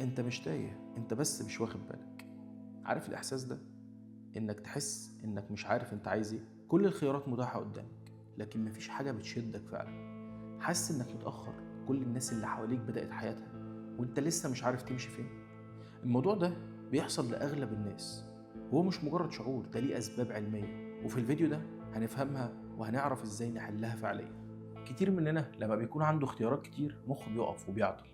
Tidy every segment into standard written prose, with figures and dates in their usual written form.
انت مش تايه، انت بس مش واخد بالك. عارف الاحساس ده؟ انك تحس انك مش عارف انت عايز ايه. كل الخيارات متاحة قدامك لكن مفيش حاجة بتشدك فعلا. حاسس انك متأخر، كل الناس اللي حواليك بدأت حياتها وانت لسه مش عارف تمشي فين. الموضوع ده بيحصل لأغلب الناس، هو مش مجرد شعور، ده ليه أسباب علمية، وفي الفيديو ده هنفهمها وهنعرف ازاي نحلها فعليا. كتير مننا لما بيكون عنده اختيارات كتير مخه بيقف وبيعطل،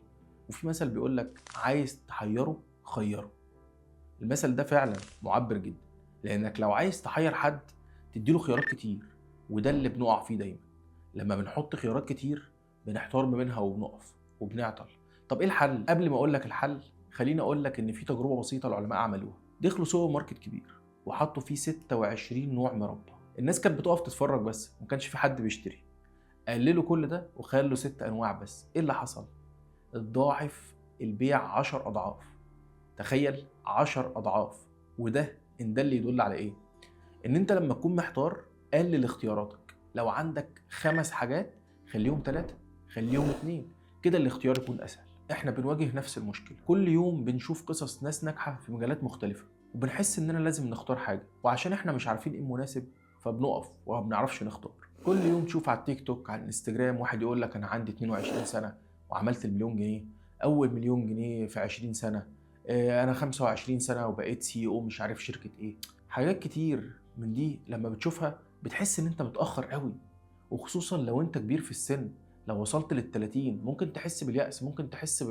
وفي مثل بيقولك عايز تحيره خيره. المثل ده فعلا معبر جدا، لانك لو عايز تحير حد تديله خيارات كتير، وده اللي بنقع فيه دايما. لما بنحط خيارات كتير بنحتار ما بينها وبنقف وبنعطل. طب ايه الحل؟ قبل ما اقول لك الحل خليني اقول لك ان في تجربه بسيطه العلماء عملوها. دخلوا سوبر ماركت كبير وحطوا فيه 26 نوع مربى. الناس كانت بتقف تتفرج بس، ما كانش في حد بيشتري. قللوا كل ده وخلوا 6 انواع بس. ايه اللي حصل؟ اتضاعف البيع 10 اضعاف. تخيل، 10 اضعاف. وده ان ده اللي يدل على ايه؟ ان انت لما تكون محتار قلل اختياراتك. لو عندك 5 حاجات خليهم 3، خليهم 2، كده الاختيار يكون اسهل. احنا بنواجه نفس المشكله، كل يوم بنشوف قصص ناس ناجحه في مجالات مختلفه وبنحس اننا لازم نختار حاجه، وعشان احنا مش عارفين ايه المناسب فبنقف وما بنعرفش نختار. كل يوم تشوف على التيك توك، على الانستجرام، واحد يقول لك انا عندي 22 سنه وعملت المليون جنيه، اول مليون جنيه في 20 سنه، انا 25 سنه وبقيت سي او مش عارف شركه ايه. حاجات كتير من دي لما بتشوفها بتحس ان انت متاخر قوي، وخصوصا لو انت كبير في السن. لو وصلت لل30 ممكن تحس باليأس، ممكن تحس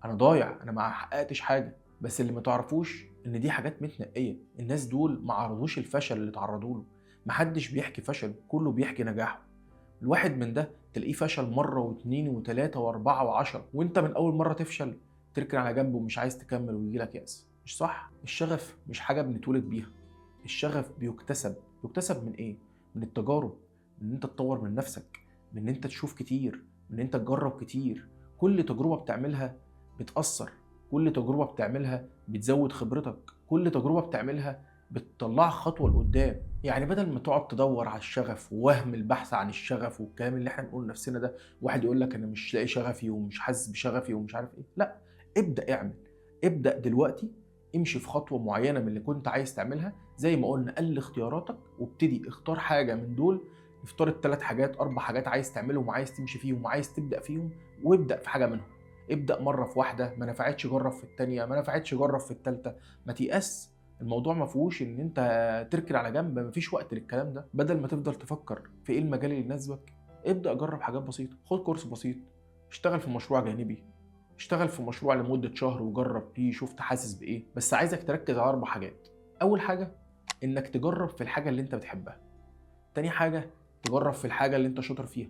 انا ضايع، انا ما حققتش حاجه. بس اللي ما تعرفوش ان دي حاجات متنقيه. الناس دول ما عرضوش الفشل اللي اتعرضوا له. محدش بيحكي فشل، كله بيحكي نجاحه. الواحد من ده تلاقيه فشل مرة واثنين وثلاثة واربعة وعشرة، وانت من اول مرة تفشل تركن على جنب ومش عايز تكمل ويجيلك يأس. مش صح؟ الشغف مش حاجة بنتولد بيها. الشغف بيكتسب. بيكتسب من ايه؟ من التجارب، من ان انت تطور من نفسك، من ان انت تشوف كتير، من ان انت تجرب كتير. كل تجربة بتعملها بتأثر، كل تجربة بتعملها بتزود خبرتك، كل تجربة بتعملها بتطلعك خطوة لقدام. يعني بدل ما تقعد تدور على الشغف ووهم البحث عن الشغف والكلام اللي احنا بنقول لنفسنا ده، واحد يقول لك انا مش لاقي شغفي ومش حاسس بشغفي ومش عارف ايه، لا. ابدأ اعمل، ابدأ دلوقتي. امشي في خطوة معينة من اللي كنت عايز تعملها. زي ما قلنا قلل اختياراتك وابتدي اختار حاجة من دول. افترض 3 حاجات 4 حاجات عايز تعملهم وعايز تمشي فيهم وعايز تبدأ فيهم، وابدأ في حاجة منهم. ابدأ مرة في واحدة، ما نفعتش جرب في التانية، ما نفعتش جرب في التالتة. ما تيأس. الموضوع ما فيهوش ان انت تركن على جنب، مفيش وقت للكلام ده. بدل ما تفضل تفكر في ايه المجال اللي يناسبك، ابدأ جرب حاجات بسيطة. خد كورس بسيط، اشتغل في مشروع جانبي، اشتغل في مشروع لمدة شهر وجرب فيه، شوف حاسس بايه. بس عايزك تركز على 4 حاجات. اول حاجة انك تجرب في الحاجة اللي انت بتحبها. تاني حاجة تجرب في الحاجة اللي انت شاطر فيها.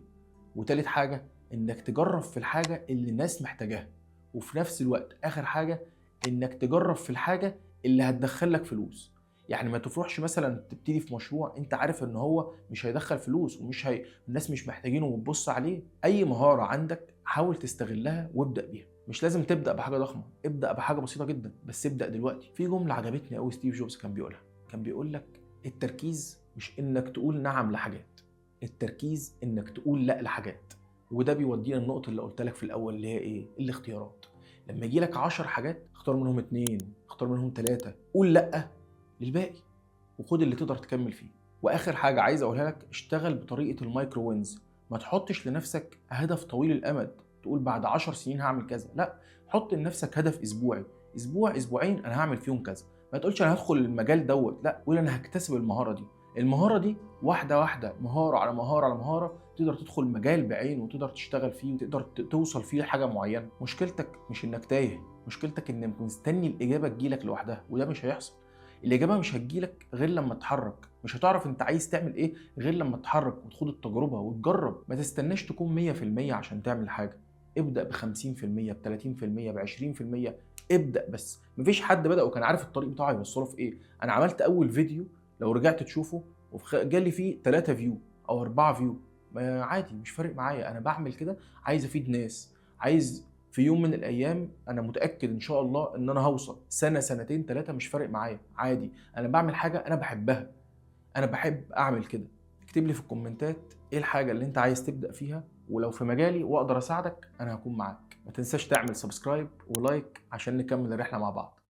وتالت حاجة انك تجرب في الحاجة اللي الناس محتاجاها. وفي نفس الوقت اخر حاجة انك تجرب في الحاجة اللي هتدخلك فلوس. يعني ما تفرحش مثلا تبتدي في مشروع انت عارف ان هو مش هيدخل فلوس الناس مش محتاجينه وتبص عليه. اي مهارة عندك حاول تستغلها وابدأ بيها. مش لازم تبدأ بحاجة ضخمة، ابدأ بحاجة بسيطة جدا بس ابدأ دلوقتي. في جملة عجبتني قوي ستيف جوبز كان بيقولها، كان بيقول لك التركيز مش انك تقول نعم لحاجات، التركيز انك تقول لا لحاجات. وده بيودينا النقطة اللي قلت لك في الأول اللي هي إيه؟ الاختيارات. لما يجي لك 10 حاجات اختار منهم 2، اختار منهم 3، قول لأ للباقي وخد اللي تقدر تكمل فيه. وآخر حاجة عايز أقولها لك، اشتغل بطريقة المايكرو وينز. ما تحطش لنفسك هدف طويل الأمد تقول بعد 10 سنين هعمل كذا، لا. حط لنفسك هدف أسبوعي، أسبوع أسبوعين أنا هعمل فيهم كذا. ما تقولش أنا هدخل المجال دوت، لا، قول أنا هكتسب المهارة دي. المهارة دي واحدة واحدة، مهارة على مهارة على مهارة، تقدر تدخل مجال بعينه وتقدر تشتغل فيه وتقدر توصل فيه لحاجة معينة. مشكلتك مش انك تايه، مشكلتك انك مستني الإجابة تجيلك لوحدها، وده مش هيحصل. الإجابة مش هتجيلك غير لما تتحرك. مش هتعرف انت عايز تعمل ايه غير لما تتحرك وتخوض التجربة وتجرب. ما تستناش تكون 100% عشان تعمل حاجة. ابدأ ب50%، ب30%، ب20%. ابدأ بس. مفيش حد بدأ وكان عارف الطريق بتاعه يوصله في ايه. انا عملت اول فيديو لو رجعت تشوفه وجالي فيه 3 فيو او 4 فيو، ما عادي، مش فارق معايا. انا بعمل كده عايز افيد ناس، عايز في يوم من الايام انا متاكد ان شاء الله ان انا هوصل سنه سنتين 3، مش فارق معايا، عادي. انا بعمل حاجه انا بحبها، انا بحب اعمل كده. اكتب لي في الكومنتات ايه الحاجه اللي انت عايز تبدا فيها ولو في مجالي واقدر اساعدك انا هكون معاك. ما تنساش تعمل سبسكرايب ولايك عشان نكمل الرحلة مع بعض.